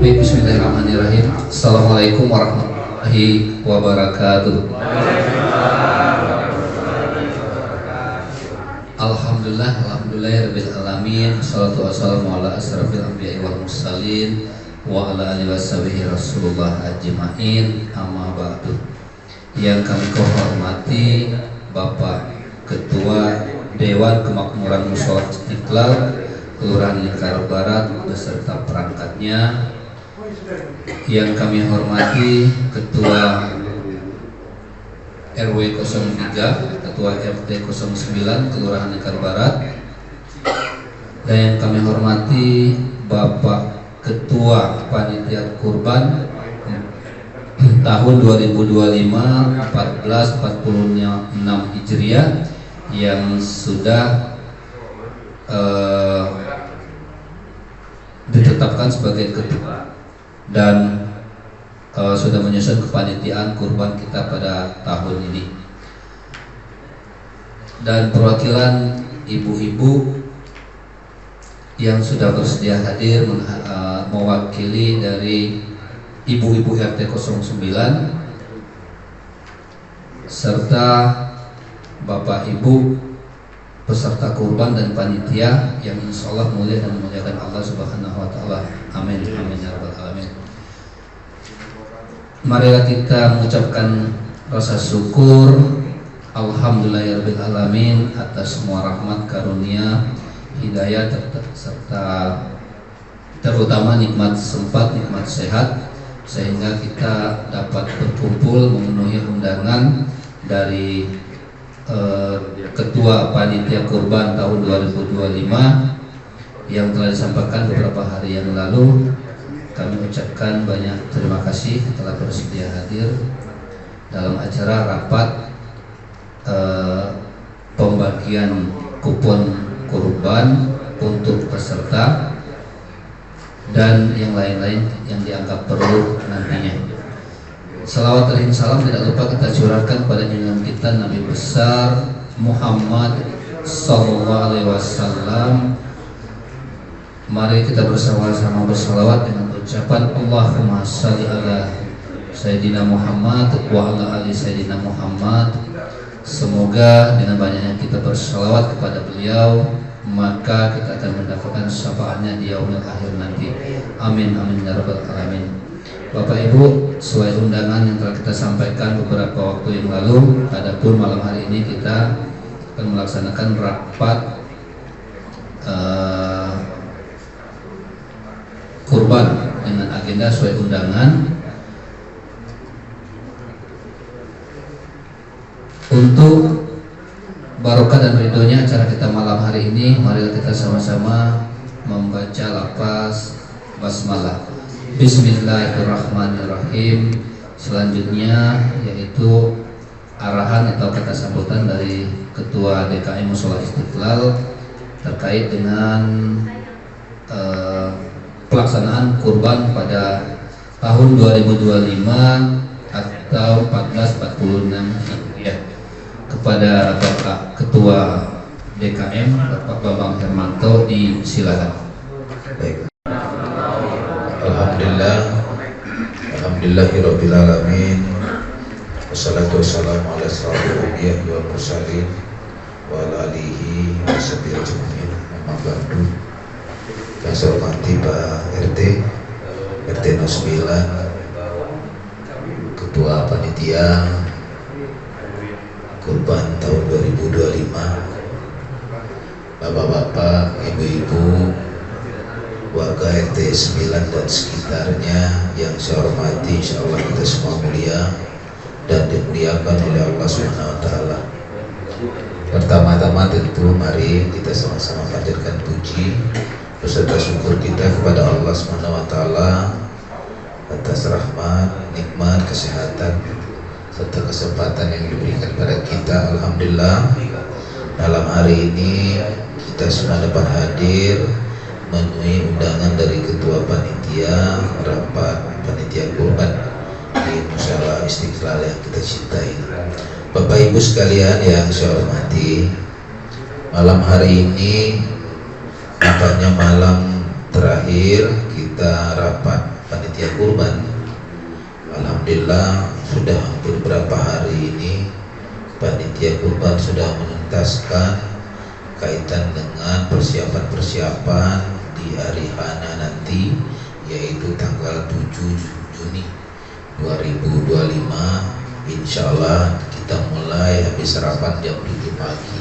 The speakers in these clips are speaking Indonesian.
Bismillahirrahmanirrahim. Assalamualaikum warahmatullahi wabarakatuh. Alhamdulillahirabbil alamin. Wassalatu wassalamu ala asrofil anbiya'i wal mursalin wa ala alihi washabihi rasulullah ajmain. Amma ba'du. Yang kami hormati Bapak Ketua Dewan Kemakmuran Mushola Istiqlal Kelurahan Lingkar Barat beserta perangkatnya, yang kami hormati Ketua RW 03, Ketua RT 09 Kelurahan Lingkar Barat, dan yang kami hormati Bapak Ketua Panitia Kurban tahun 2025 1446 Hijriah yang sudah ditetapkan sebagai ketua dan sudah menyusun kepanitiaan kurban kita pada tahun ini, dan perwakilan ibu-ibu yang sudah bersedia hadir mewakili dari ibu-ibu RT 09 serta Bapak Ibu peserta kurban dan panitia yang insya Allah mulia dan memuliakan Allah Subhanahu wa Ta'ala. Amin. Amin ya rabbal alamin. Marilah kita mengucapkan rasa syukur alhamdulillahirabbil alamin atas semua rahmat karunia hidayah serta terutama nikmat sempat, nikmat sehat, sehingga kita dapat berkumpul memenuhi undangan dari Ketua Panitia Kurban tahun 2025 yang telah disampaikan beberapa hari yang lalu. Kami ucapkan banyak terima kasih telah bersedia hadir dalam acara rapat pembagian kupon kurban untuk peserta dan yang lain-lain yang dianggap perlu nantinya. Salawat dan salam tidak lupa kita curahkan pada junjungan kita Nabi besar Muhammad sallallahu alaihi wasallam. Mari kita bersama-sama bersalawat dengan ucapan Allahumma shalli ala Sayyidina Muhammad wa ala ali Sayyidina Muhammad. Semoga dengan banyaknya kita bersalawat kepada beliau, maka kita akan mendapatkan syafaatnya di yaumil akhir nanti. Amin amin ya rabbal alamin. Bapak Ibu, sesuai undangan yang telah kita sampaikan beberapa waktu yang lalu, adapun malam hari ini kita akan melaksanakan rapat kurban dengan agenda sesuai undangan. Untuk barokah dan ridhonya acara kita malam hari ini, mari kita sama-sama membaca lafaz basmalah. Bismillahirrahmanirrahim. Selanjutnya yaitu arahan atau kata sambutan dari Ketua DKM Mushola Istiqlal terkait dengan pelaksanaan kurban pada tahun 2025 atau 1446 Hijriah. Kepada Bapak Ketua DKM Bapak Bambang Hermanto, disilakan. Baik. Alhamdulillahirabbil alamin. Wassalatu wassalamu ala asyrofil anbiya'i wal mursalin wa ala alihi washabihi ajmain. Amma ba'du. Yang saya hormati Pak RT 09, Ketua Panitia Kurban tahun 2025, Bapak-bapak, ibu-ibu, warga RT 9 dan sekitarnya yang saya hormati, insyaallah kita semua mulia dan dimuliakan oleh Allah SWT. Pertama-tama tentu mari kita sama-sama panjatkan puji beserta syukur kita kepada Allah SWT atas rahmat, nikmat, kesehatan serta kesempatan yang diberikan kepada kita. Alhamdulillah, malam hari ini kita semua dapat hadir memenuhi undangan dari Ketua Panitia rapat panitia kurban di Mushola Istiqlal yang kita cintai. Bapak Ibu sekalian yang saya hormati, malam hari ini nampaknya malam terakhir kita rapat panitia kurban. Alhamdulillah sudah hampir berapa hari ini panitia kurban sudah menuntaskan kaitan dengan persiapan-persiapan di hari Hana nanti, yaitu tanggal 7 Juni 2025. Insya Allah kita mulai habis sarapan jam 7 pagi,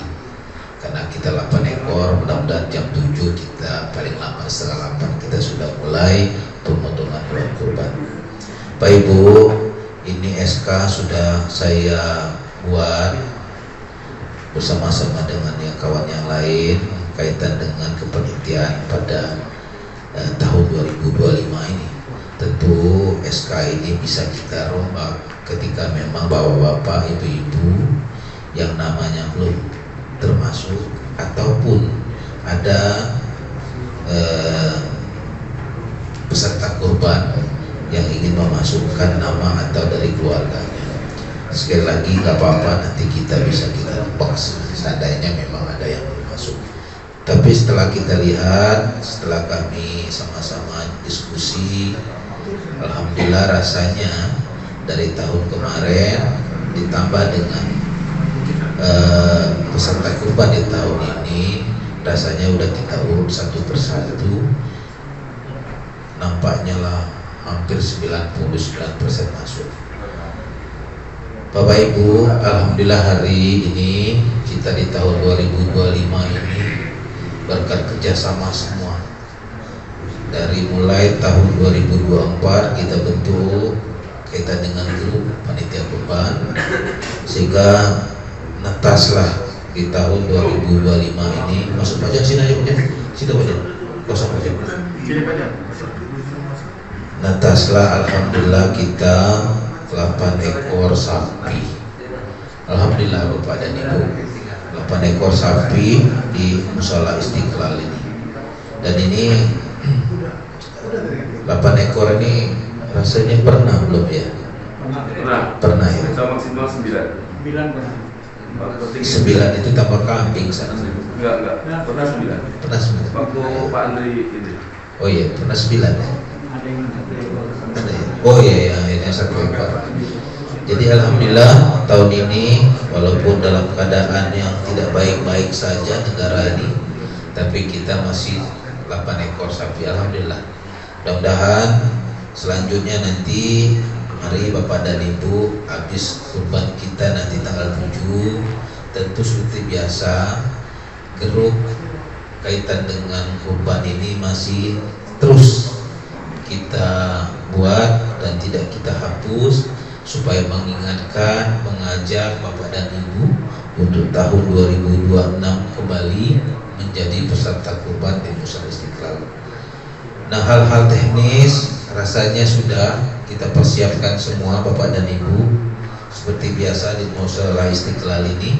karena kita 8 ekor, mudah-mudahan jam 7 kita paling lama setengah 8 kita sudah mulai pemotongan hewan kurban. Pak Ibu, ini SK sudah saya buat bersama-sama dengan yang kawan yang lain kaitan dengan kepanitiaan pada tahun 2025 ini. Tentu SK ini bisa kita rombak ketika memang bapak-bapak, ibu-ibu yang namanya belum termasuk ataupun ada peserta kurban yang ingin memasukkan nama atau dari keluarganya. Sekali lagi nggak apa-apa, nanti kita bisa box seandainya memang ada yang masuk. Tapi setelah kita lihat, setelah kami sama-sama diskusi, alhamdulillah rasanya dari tahun kemarin ditambah dengan peserta kurban di tahun ini, rasanya udah kita urut satu persatu, nampaknya lah hampir 99% masuk. Bapak Ibu, alhamdulillah hari ini kita di tahun 2025 ini berkat kerjasama semua. Dari mulai tahun 2024 kita bentuk kaitan dengan grup panitia kurban, sehingga netaslah di tahun 2025 ini masuk pajak sini aja pajak, sini pajak, kosong pajak. Netaslah alhamdulillah kita 8 ekor sapi. Alhamdulillah Bapak dan Ibu, 8 ekor sapi di Mushola Istiqlal ini. Dan ini 8 ekor ini rasanya pernah belum ya? Pernah ya? Maksimal 9. 9 itu tambah kambing sana. Enggak. Pernah 9. Pernah 9. Waktu Pak Andri ini. Oh iya, pernah 9 ya? Ada ya? Oh iya, ini 1 ekor. Jadi alhamdulillah tahun ini walaupun dalam keadaan yang tidak baik-baik saja negara ini, tapi kita masih 8 ekor sapi, alhamdulillah. Mudah-mudahan selanjutnya nanti mari Bapak dan Ibu habis kurban kita nanti tanggal 7, tentu seperti biasa grup kaitan dengan kurban ini masih terus kita buat dan tidak kita hapus, supaya mengingatkan, mengajak Bapak dan Ibu untuk tahun 2026 kembali menjadi peserta kurban di Mushola Istiqlal. Nah, hal-hal teknis rasanya sudah kita persiapkan semua Bapak dan Ibu. Seperti biasa di Mushola Istiqlal ini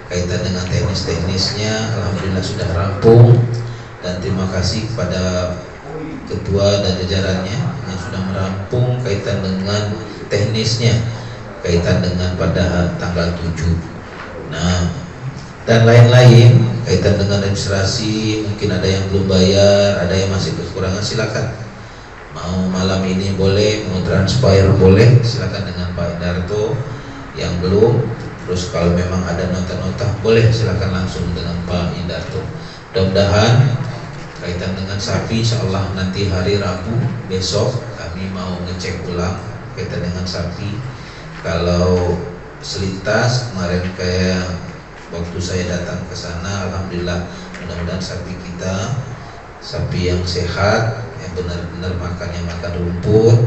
kaitan dengan teknis-teknisnya alhamdulillah sudah rampung, dan terima kasih kepada ketua dan jajarannya yang sudah merampung kaitan dengan teknisnya kaitan dengan pada tanggal 7. Nah, dan lain-lain kaitan dengan registrasi, mungkin ada yang belum bayar, ada yang masih kekurangan, silakan. Mau malam ini boleh, mau transpire boleh, silakan dengan Pak Indarto. Yang belum, terus kalau memang ada nota-nota boleh silakan langsung dengan Pak Indarto. Mudah-mudahan kaitan dengan sapi, insyaallah nanti hari Rabu besok kami mau ngecek ulang kaitan dengan sapi. Kalau selintas kemarin kayak waktu saya datang ke sana, alhamdulillah mudah-mudahan sapi kita sapi yang sehat, yang benar-benar makannya makan rumput,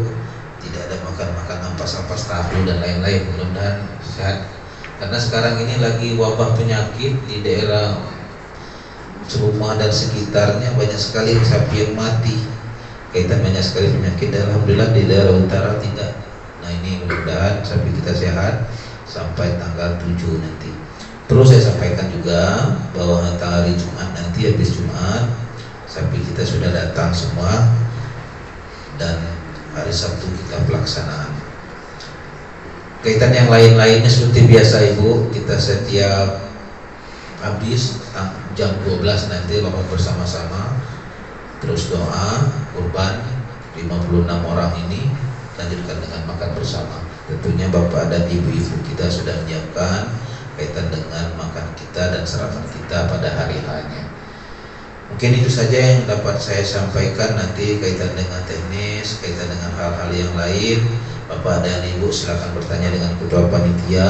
tidak ada makan ampas-ampas tahu dan lain-lain, mudah-mudahan sehat. Karena sekarang ini lagi wabah penyakit di daerah Cerumah dan sekitarnya, banyak sekali sapi yang mati kaitan banyak sekali penyakit, dan alhamdulillah di daerah utara tidak. Nah, ini mudah-mudahan sapi kita sehat sampai tanggal 7 nanti. Terus saya sampaikan juga bahwa hari Jumat nanti, habis Jumat sapi kita sudah datang semua, dan hari Sabtu kita pelaksanaan. Kaitan yang lain-lainnya seperti biasa Ibu, kita setiap habis jam 12 nanti Bapak bersama-sama terus doa kurban 56 orang ini lanjutkan dengan makan bersama. Tentunya Bapak dan Ibu-ibu kita sudah menyiapkan kaitan dengan makan kita dan sarapan kita pada hari hanya. Mungkin itu saja yang dapat saya sampaikan. Nanti kaitan dengan teknis, kaitan dengan hal-hal yang lain, Bapak dan Ibu silakan bertanya dengan ketua panitia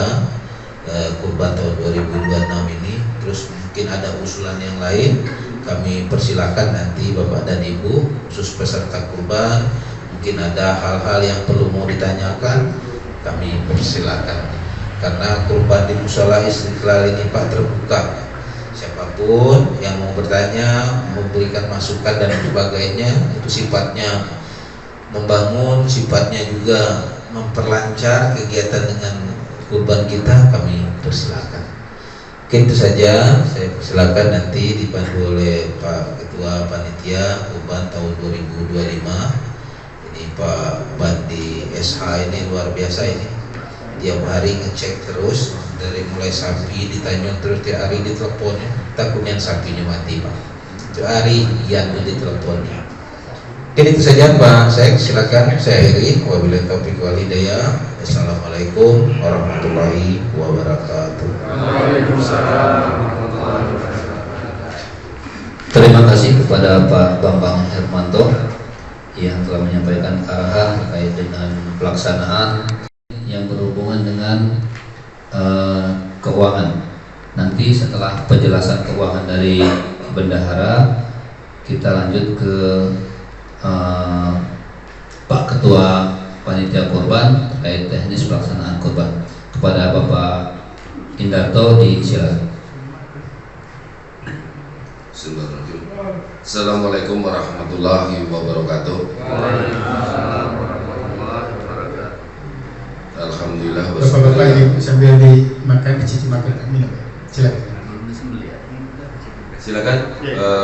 kurban tahun 2026 ini. Terus mungkin ada usulan yang lain, kami persilakan nanti Bapak dan Ibu khusus peserta kurban. Mungkin ada hal-hal yang perlu mau ditanyakan, kami persilakan. Karena kurban di Mushola Istiqlal ini Pak terbuka. Siapapun yang mau bertanya, memberikan masukan dan sebagainya, itu sifatnya membangun, sifatnya juga memperlancar kegiatan dengan kurban kita, kami persilakan. Mungkin itu saja, saya persilakan nanti dipandu oleh Pak Ketua Panitia Kurban tahun 2025. Ini Pak Bandi SH ini luar biasa ini. Tiap hari ngecek terus, dari mulai sapi ditanya terus, tiap hari diteleponnya, takutnya sapinya mati Pak. Tiap hari Ian diteleponnya. Mungkin itu saja Pak, saya silakan saya akhiri. Wabillahi taufiq wal hidayah. Assalamualaikum warahmatullahi wabarakatuh. Terima kasih kepada Pak Bambang Hermanto yang telah menyampaikan arahan terkait dengan pelaksanaan yang berhubungan dengan keuangan. Nanti setelah penjelasan keuangan dari bendahara, kita lanjut ke Pak Ketua Panitia Kurban terkait teknis pelaksanaan kurban. Kepada Bapak Indarto disilakan. Assalamualaikum warahmatullahi wabarakatuh. Alhamdulillah. Bapak-bapak ini sambil dimakan, dicicip makan, minum. Silakan. Silakan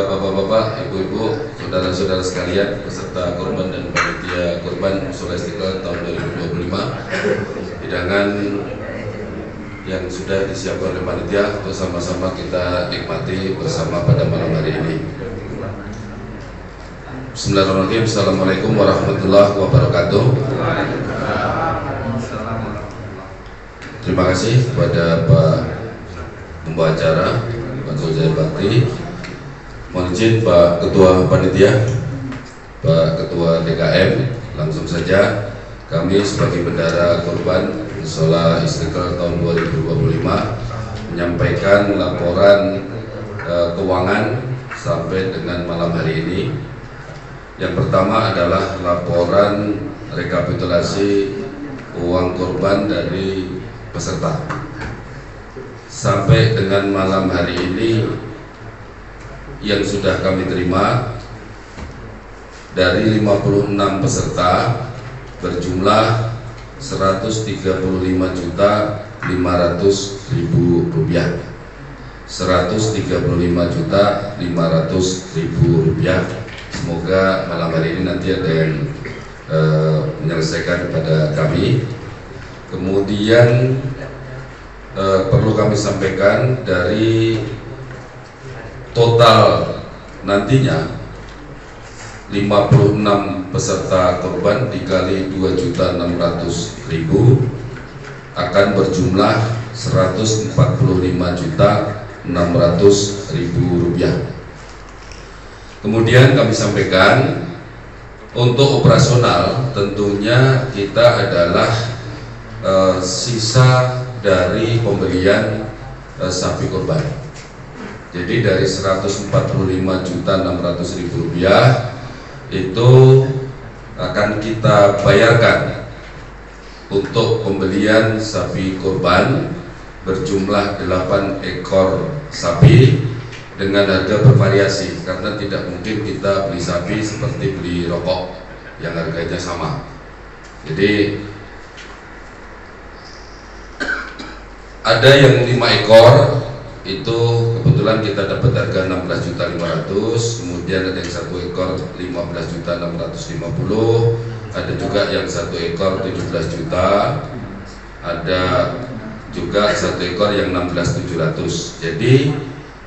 Bapak-bapak, Ibu-ibu, saudara-saudara sekalian, peserta kurban dan panitia kurban Mushola Istiqlal tahun 2025. Hidangan yang sudah disiapkan oleh panitia untuk sama-sama kita nikmati bersama pada malam hari ini. Bismillahirrahmanirrahim. Assalamualaikum warahmatullahi wabarakatuh. Terima kasih kepada Pak Pembawa acara, Pak Zulzai Bakti. Mohon izin Pak Ketua Panitia, Pak Ketua DKM, langsung saja kami sebagai bendahara kurban Mushola Istiqlal tahun 2025 menyampaikan laporan keuangan sampai dengan malam hari ini. Yang pertama adalah laporan rekapitulasi uang kurban dari peserta. Sampai dengan malam hari ini yang sudah kami terima dari 56 peserta berjumlah 135.500.000 rupiah. 135.500.000 rupiah. Semoga malam hari ini nanti ada yang menyelesaikan kepada kami. Kemudian perlu kami sampaikan dari total nantinya 56 peserta korban dikali 2.600.000 akan berjumlah 145.600.000 rupiah. Kemudian kami sampaikan untuk operasional tentunya kita adalah sisa dari pembelian sapi korban. Jadi dari 145.600.000 rupiah itu akan kita bayarkan untuk pembelian sapi korban berjumlah 8 ekor sapi dengan harga bervariasi, karena tidak mungkin kita beli sapi seperti beli rokok yang harganya sama. Jadi ada yang 5 ekor itu kebetulan kita dapat harga 16.500.000, kemudian ada yang 1 ekor 15.650.000, ada juga yang 1 ekor 17 juta, ada juga 1 ekor yang 16.700. Jadi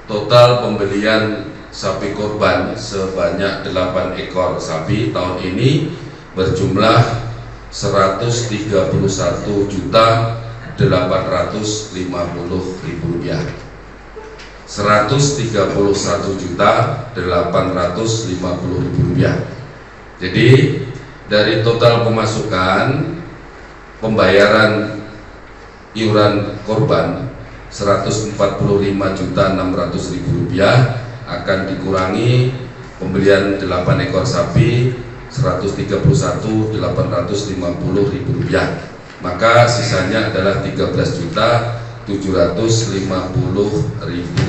total pembelian sapi korban sebanyak 8 ekor sapi tahun ini berjumlah 131.850.000 rupiah. 131.850.000 rupiah. Jadi dari total pemasukan pembayaran iuran korban 145.600.000 rupiah akan dikurangi pembelian 8 ekor sapi 131.850.000 rupiah, maka sisanya adalah 13.750.000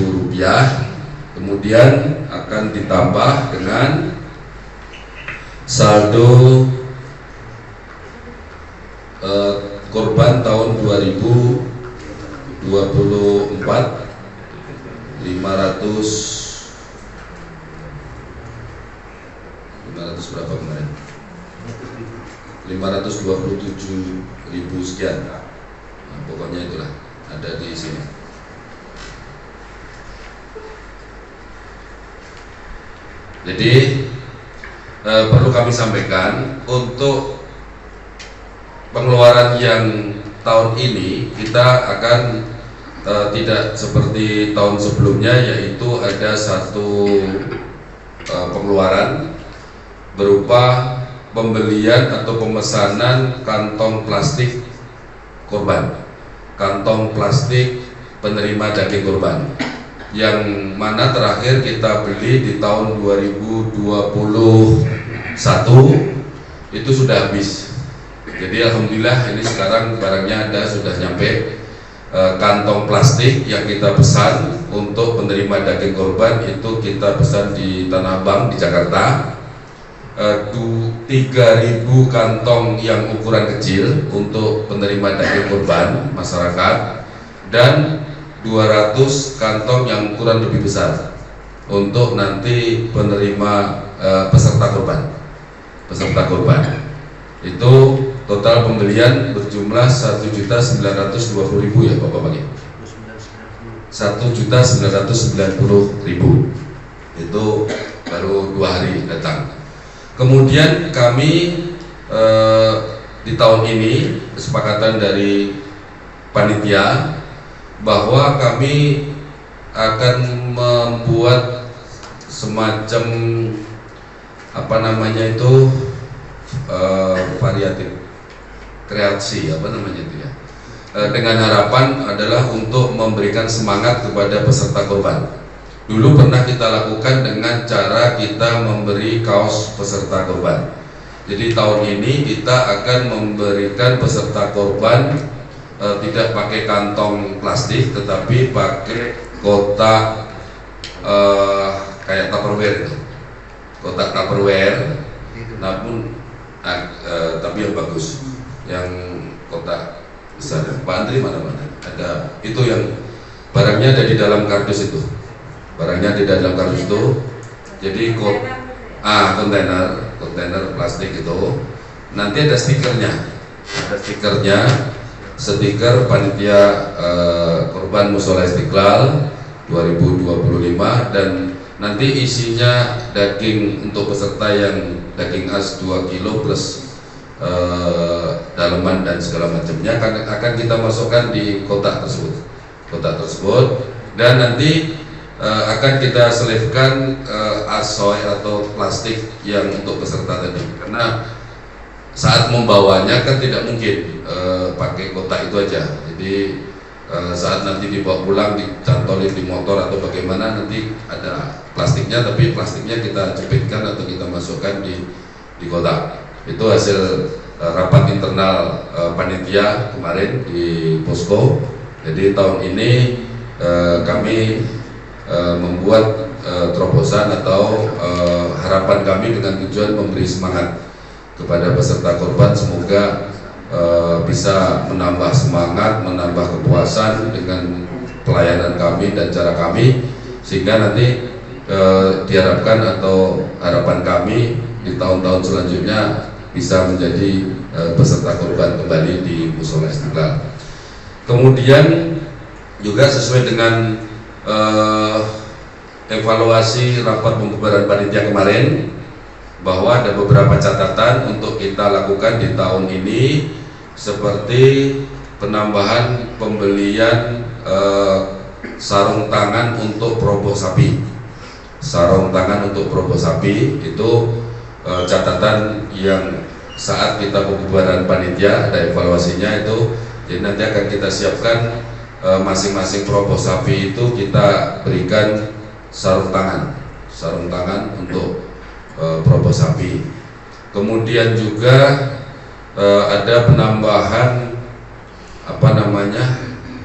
rupiah. Kemudian akan ditambah dengan saldo korban tahun 2024 500 berapa kemarin? 527.000 sekian. Nah, pokoknya itulah ada di sini. Jadi perlu kami sampaikan untuk pengeluaran yang tahun ini kita akan tidak seperti tahun sebelumnya, yaitu ada satu pengeluaran berupa pembelian atau pemesanan kantong plastik korban, kantong plastik penerima daging korban, yang mana terakhir kita beli di tahun 2021 itu sudah habis. Jadi alhamdulillah ini sekarang barangnya ada, sudah nyampe. Kantong plastik yang kita pesan untuk penerima daging korban itu kita pesan di Tanah Abang di Jakarta, 3.000 kantong yang ukuran kecil untuk penerima daging korban masyarakat, dan 200 kantong yang ukuran lebih besar untuk nanti penerima peserta korban. Itu total pembelian berjumlah 1.920.000 ya Bapak-Bapak. 1.990.000 itu baru 2 hari datang. Kemudian kami di tahun ini kesepakatan dari panitia bahwa kami akan membuat semacam variatif kreasi dengan harapan adalah untuk memberikan semangat kepada peserta korban. Dulu pernah kita lakukan dengan cara kita memberi kaos peserta korban. Jadi tahun ini kita akan memberikan peserta korban tidak pakai kantong plastik, tetapi pakai kotak kayak Tupperware itu, kotak Tupperware, namun tapi yang bagus, yang kotak besar. Pak Andri mana ada itu, yang barangnya ada di dalam kardus itu, jadi kontainer plastik itu nanti ada stikernya, stiker panitia korban Mushola Istiqlal 2025, dan nanti isinya daging untuk peserta yang daging as 2 kilo plus daleman dan segala macamnya akan kita masukkan di kotak tersebut, dan nanti akan kita selipkan asoy atau plastik yang untuk peserta tadi, karena saat membawanya kan tidak mungkin pakai kotak itu aja. Jadi saat nanti dibawa pulang, dicantolin di motor atau bagaimana, nanti ada plastiknya, tapi plastiknya kita jepitkan atau kita masukkan di kotak. Itu hasil rapat internal panitia kemarin di posko. Jadi tahun ini kami membuat terobosan atau harapan kami dengan tujuan memberi semangat kepada peserta korban, semoga bisa menambah semangat, menambah kepuasan dengan pelayanan kami dan cara kami, sehingga nanti diharapkan atau harapan kami di tahun-tahun selanjutnya bisa menjadi peserta korban kembali di Mushola Istiqlal. Kemudian juga sesuai dengan evaluasi rapat pembubaran panitia kemarin, bahwa ada beberapa catatan untuk kita lakukan di tahun ini, seperti penambahan pembelian sarung tangan untuk proboh sapi. Sarung tangan untuk proboh sapi itu catatan yang saat kita pembubaran panitia ada evaluasinya itu. Jadi nanti akan kita siapkan masing-masing proboh sapi itu kita berikan sarung tangan untuk proboh sapi. Kemudian juga ada penambahan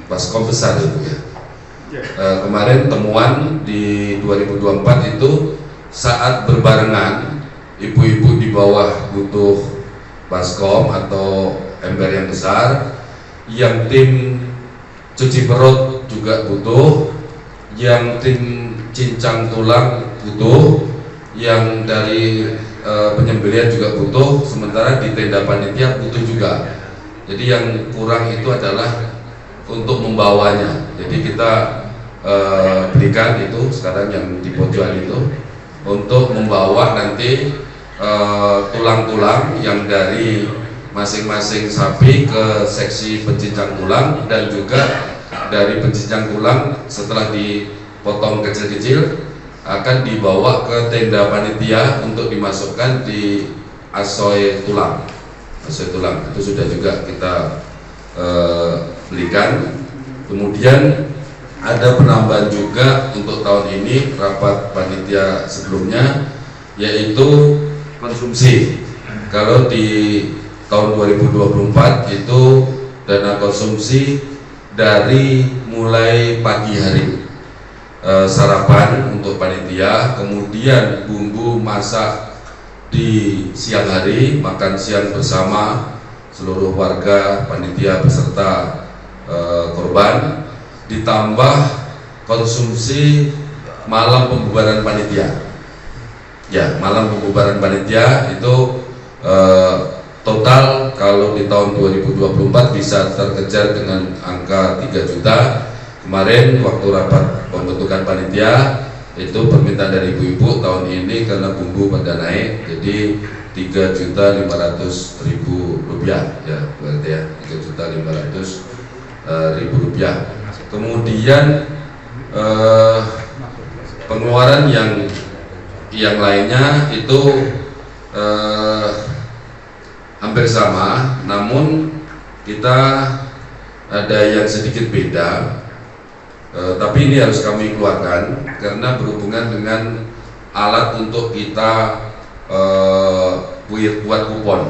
baskom besar itu ya. Kemarin temuan di 2024 itu saat berbarengan ibu-ibu di bawah butuh baskom atau ember yang besar, yang tim cuci perut juga butuh, yang tim cincang tulang butuh, yang dari penyembelihan juga butuh, sementara di tenda panitia butuh juga. Jadi yang kurang itu adalah untuk membawanya. Jadi kita berikan itu sekarang yang di pojokan itu untuk membawa nanti tulang-tulang yang dari masing-masing sapi ke seksi pencincang tulang, dan juga dari pencincang tulang setelah dipotong kecil-kecil akan dibawa ke tenda panitia untuk dimasukkan di asoy tulang. Asoy tulang itu sudah juga kita belikan. Kemudian ada penambahan juga untuk tahun ini rapat panitia sebelumnya, yaitu konsumsi. Kalau di tahun 2024 itu dana konsumsi dari mulai pagi hari sarapan untuk panitia, kemudian bumbu masak di siang hari, makan siang bersama seluruh warga panitia beserta korban, ditambah konsumsi malam pembubaran panitia. Ya, malam pembubaran panitia itu total kalau di tahun 2024 bisa terkejar dengan angka 3 juta. Kemarin waktu rapat pembentukan panitia itu permintaan dari ibu-ibu tahun ini karena bumbu pada naik, jadi 3.500.000 rupiah ya, berarti ya 3.500.000 rupiah. Kemudian pengeluaran yang lainnya itu hampir sama, namun kita ada yang sedikit beda, tapi ini harus kami keluarkan karena berhubungan dengan alat untuk kita buat kupon,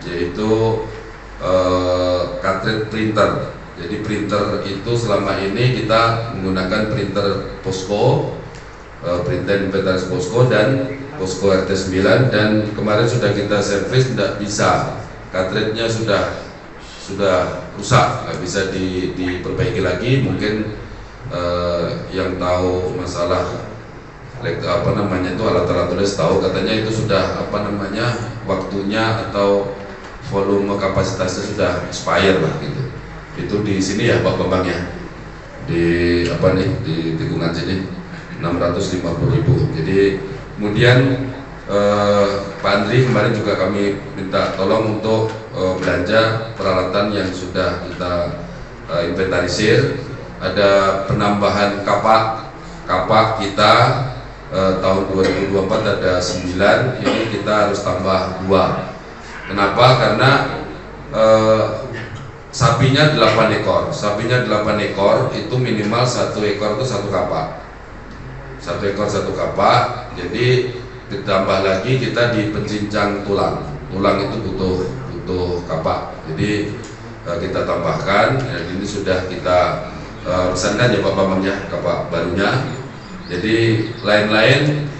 yaitu cartridge printer. Jadi printer itu selama ini kita menggunakan printer Posko, printer inventaris Posko dan Posko RT 9, dan kemarin sudah kita servis, tidak bisa, cartridge-nya sudah rusak, nggak bisa diperbaiki lagi. Mungkin yang tahu masalah itu alat-alat tulis tahu, katanya itu sudah waktunya atau volume kapasitasnya sudah expire lah gitu. Itu di sini ya Pak Bambang ya, di tikungan sini 650.000. Jadi kemudian Pak Andri kemarin juga kami minta tolong untuk belanja peralatan yang sudah kita inventarisir. Ada penambahan kapak kita tahun 2024 ada 9, ini kita harus tambah 2. Kenapa? Karena sapinya 8 ekor. Sapinya 8 ekor itu minimal 1 ekor itu 1 kapak. 1 ekor 1 kapak. Jadi ditambah lagi kita di pencincang tulang. Tulang itu butuh kapak. Jadi kita tambahkan. Dan ini sudah kita pesankan ya Pak Bambang ya, kapak barunya. Jadi lain-lain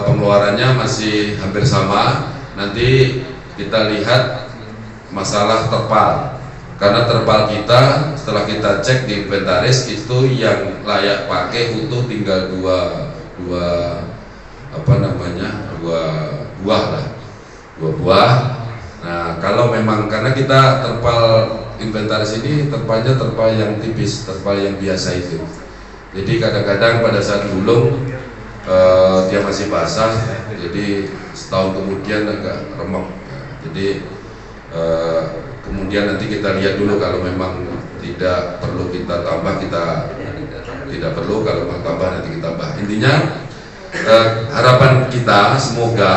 pengeluarannya masih hampir sama. Nanti kita lihat masalah terpal. Karena terpal kita setelah kita cek di inventaris itu yang layak pakai utuh tinggal dua buah. Nah kalau memang karena kita terpal inventaris ini terpalnya terpal yang tipis, terpal yang biasa itu. Jadi kadang-kadang pada saat gulung dia masih basah, jadi setahun kemudian agak remuk. Jadi kemudian nanti kita lihat dulu, kalau memang tidak perlu kita tambah, kita tidak perlu, kalau mau tambah nanti kita tambah. Intinya harapan kita semoga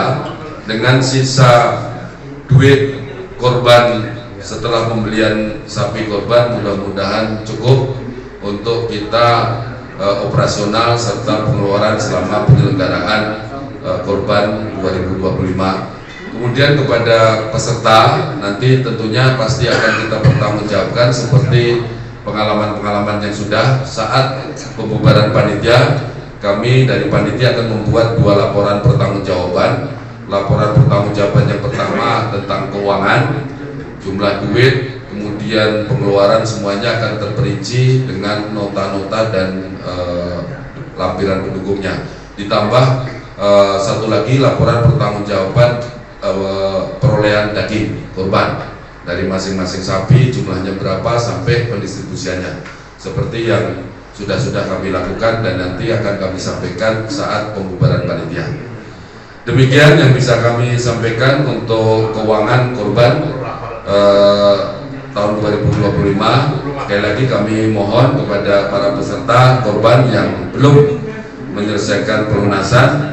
dengan sisa duit korban setelah pembelian sapi korban mudah-mudahan cukup untuk kita operasional serta pengeluaran selama penyelenggaraan korban 2025. Kemudian kepada peserta nanti tentunya pasti akan kita pertanggungjawabkan seperti pengalaman-pengalaman yang sudah saat pembubaran panitia. Kami dari panitia akan membuat 2 laporan pertanggungjawaban. Laporan pertanggungjawaban yang pertama tentang keuangan, jumlah duit, kemudian pengeluaran, semuanya akan terperinci dengan nota-nota dan lampiran pendukungnya. Ditambah satu lagi laporan pertanggungjawaban perolehan daging korban dari masing-masing sapi, jumlahnya berapa sampai pendistribusiannya, seperti yang sudah kami lakukan dan nanti akan kami sampaikan saat pembubaran panitia. Demikian yang bisa kami sampaikan untuk keuangan korban tahun 2025. Sekali lagi kami mohon kepada para peserta korban yang belum menyelesaikan pelunasan,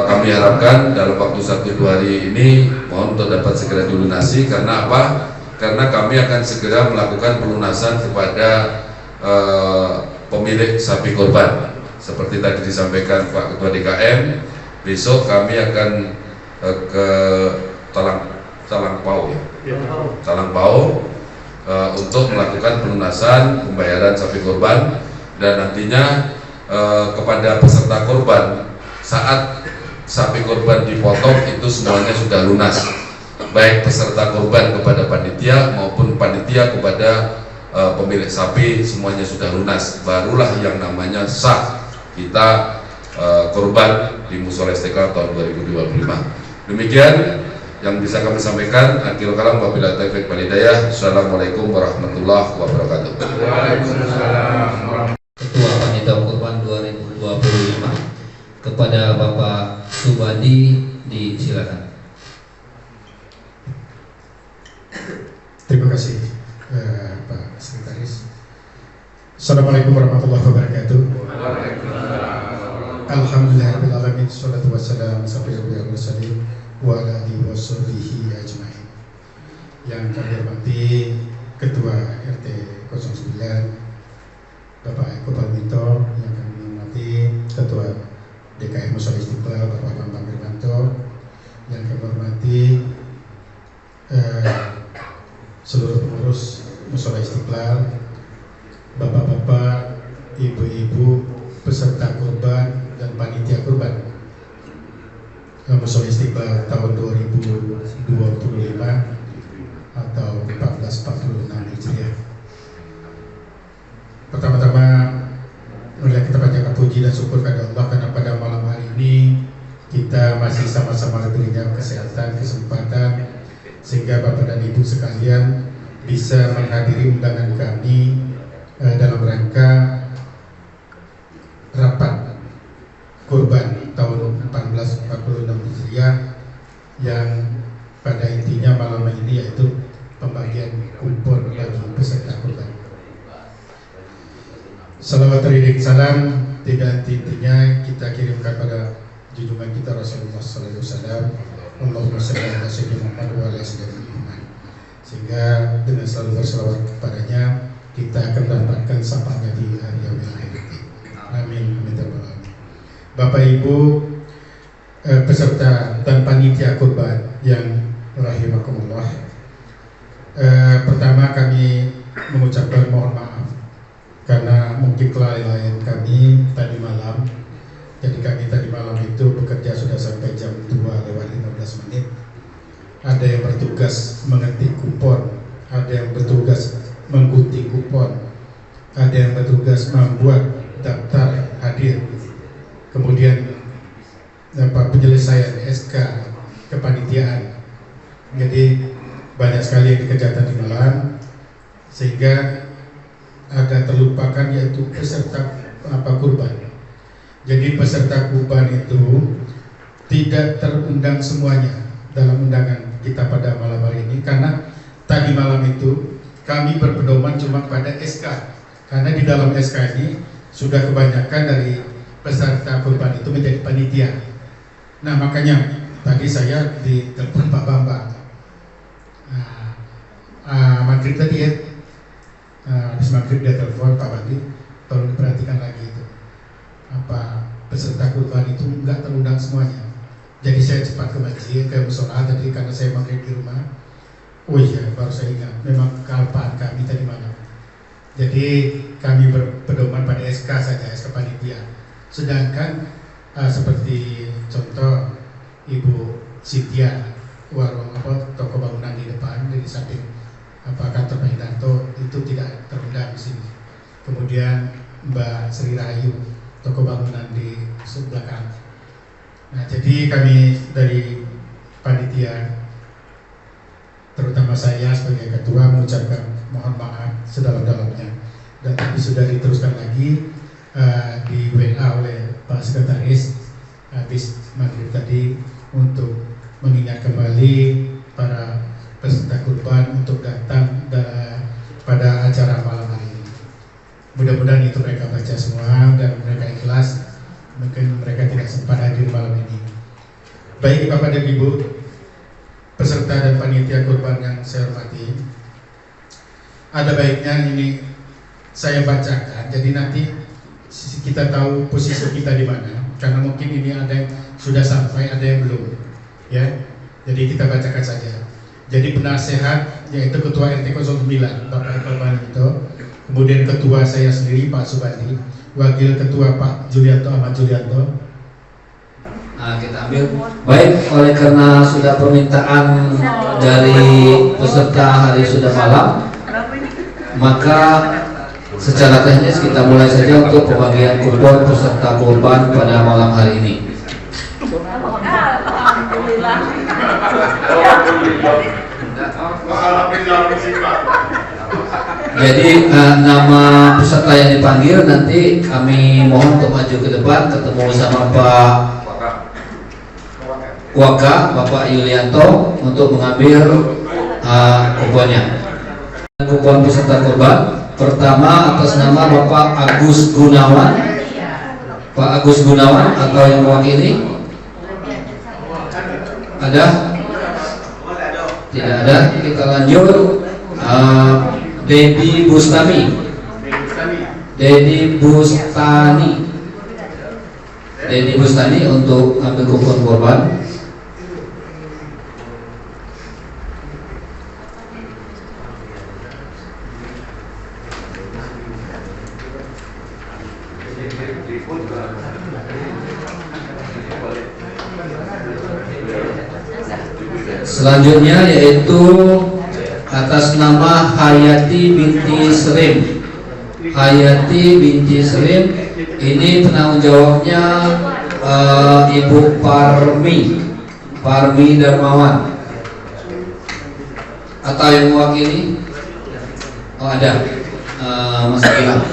kami harapkan dalam waktu 1-2 hari ini mohon untuk dapat segera dilunasi. Karena apa? Karena kami akan segera melakukan pelunasan kepada pemilik sapi korban. Seperti tadi disampaikan Pak Ketua DKM, besok kami akan ke Talangpau untuk melakukan pelunasan pembayaran sapi korban, dan nantinya kepada peserta korban saat sapi korban dipotong itu semuanya sudah lunas, baik peserta korban kepada panitia maupun panitia kepada pemilik sapi, semuanya sudah lunas. Barulah yang namanya sah kita korban di Mushola Istiqlal tahun 2025. Demikian yang bisa kami sampaikan. Akhirul kalam, wabillahi taufiq wal hidayah. Assalamualaikum warahmatullahi wabarakatuh. Ketua Panitia Korban 2025 kepada Bapak Subandi, disilakan. Terima kasih Pak Sekretaris. Assalamualaikum warahmatullahi wabarakatuh. Alhamdulillahirabbil alamin, sholatu wassalamu ala mursalin wa ala alihi washabihi ajmain. Yang kami hormati Ketua RT 09 Bapak Eko Palminto, yang kami hormati Ketua DKM Mushola Istiqlal Bapak Bambang Wirmanto, yang kami hormati seluruh pengurus Mushola Istiqlal, bapak-bapak, ibu-ibu, peserta kurban dan panitia kurban Mushola Istiqlal tahun 2025 atau 1446 Hijriah. Pertama-tama marilah kita panjatkan puji dan syukur kepada Allah karena pada malam hari ini kita masih sama-sama diberikan kesehatan, kesempatan, sehingga Bapak dan Ibu sekalian bisa menghadiri undangan kami dalam rangka rapat kurban tahun 1446 Hijriah, yang pada intinya malam ini yaitu pembagian kupon bagi peserta kurban. Salawat dan salam tidak henti-hentinya kita kirimkan pada junjungan kita Rasulullah sallallahu alaihi wasallam. Allahumma shalli ala sayyidina Muhammad wa ala sayyidina Muhammad. Sehingga dengan selalu berselawat kepadanya kita akan mendapatkan syafaatnya di hari yaumil akhir. Amin. Bapak Ibu peserta dan panitia kurban yang rahimakumullah, pertama kami mengucapkan mohon maaf karena mungkin kelalaian kami tadi malam. Jadi kami tadi malam itu bekerja sudah sampai jam 2:15. Ada yang bertugas mengetik kupon, ada yang bertugas menggunting kupon, ada yang bertugas membuat daftar hadir, kemudian penyelesaian SK kepanitiaan. Jadi banyak sekali yang dikerjakan di malam, sehingga ada terlupakan yaitu peserta kurban. Jadi peserta kurban itu tidak terundang semuanya dalam undangan kita pada malam hari ini, karena tadi malam itu kami berpedoman cuma pada SK, karena di dalam SK ini sudah kebanyakan dari peserta kurban itu menjadi panitia. Nah makanya tadi saya ditelepon Pak Bambang maghrib tadi ya, habis maghrib dia telepon, Pak Bandi tolong diperhatikan lagi itu apa peserta kurban itu enggak terundang semuanya. Jadi saya cepat ke masjid, ke musola tadi karena saya maghrib di rumah. Oh iya, baru saya ingat, memang kealpaan kami tadi malam. Jadi kami berpedoman pada SK saja, SK panitia. Sedangkan seperti contoh Ibu Cynthia, warung toko bangunan di depan dari samping kantor Pak Hidarto itu tidak terundang di sini. Kemudian Mbak Sri Rahayu, toko bangunan di sebelah belakang. Nah, jadi kami dari panitia, terutama saya sebagai ketua, mengucapkan mohon maaf sedalam-dalamnya. Dan tapi sudah diteruskan lagi di WA oleh Pak Sekretaris habis maghrib tadi untuk mengingat kembali para peserta kurban untuk datang pada acara malam hari ini. Mudah-mudahan itu mereka baca semua dan mereka ikhlas. Mungkin mereka tidak sempat hadir malam ini. Baik Bapak dan Ibu, peserta dan panitia kurban yang saya hormati, ada baiknya ini saya bacakan. Jadi nanti kita tahu posisi kita di mana. Karena mungkin ini ada yang sudah sampai, ada yang belum. Ya, jadi kita bacakan saja. Jadi penasehat yaitu Ketua RT 09 Bapak Iqbal Manito, kemudian Ketua saya sendiri Pak Subandi, Wakil Ketua Pak Julianto Ahmad Julianto. Nah, kita ambil. Baik, oleh karena sudah permintaan dari peserta hari sudah malam, maka secara teknis kita mulai saja untuk pembagian kupon peserta kurban pada malam hari ini. Jadi nama peserta yang dipanggil nanti kami mohon untuk maju ke depan ketemu sama Pak Waka, Bapak Yulianto untuk mengambil kuponnya. Kupon peserta kurban pertama atas nama Bapak Agus Gunawan. Pak Agus Gunawan atau yang mewakili? Ada? Tidak ada. Kita lanjut. Dedi Bustami. Dedi Bustani untuk ambil kupon korban. Selanjutnya yaitu atas nama Hayati binti Srim. Hayati binti Srim ini penanggung jawabnya Ibu Parmi Darmawan. Atau yang mewakili? Oh ada, Mas Gilang.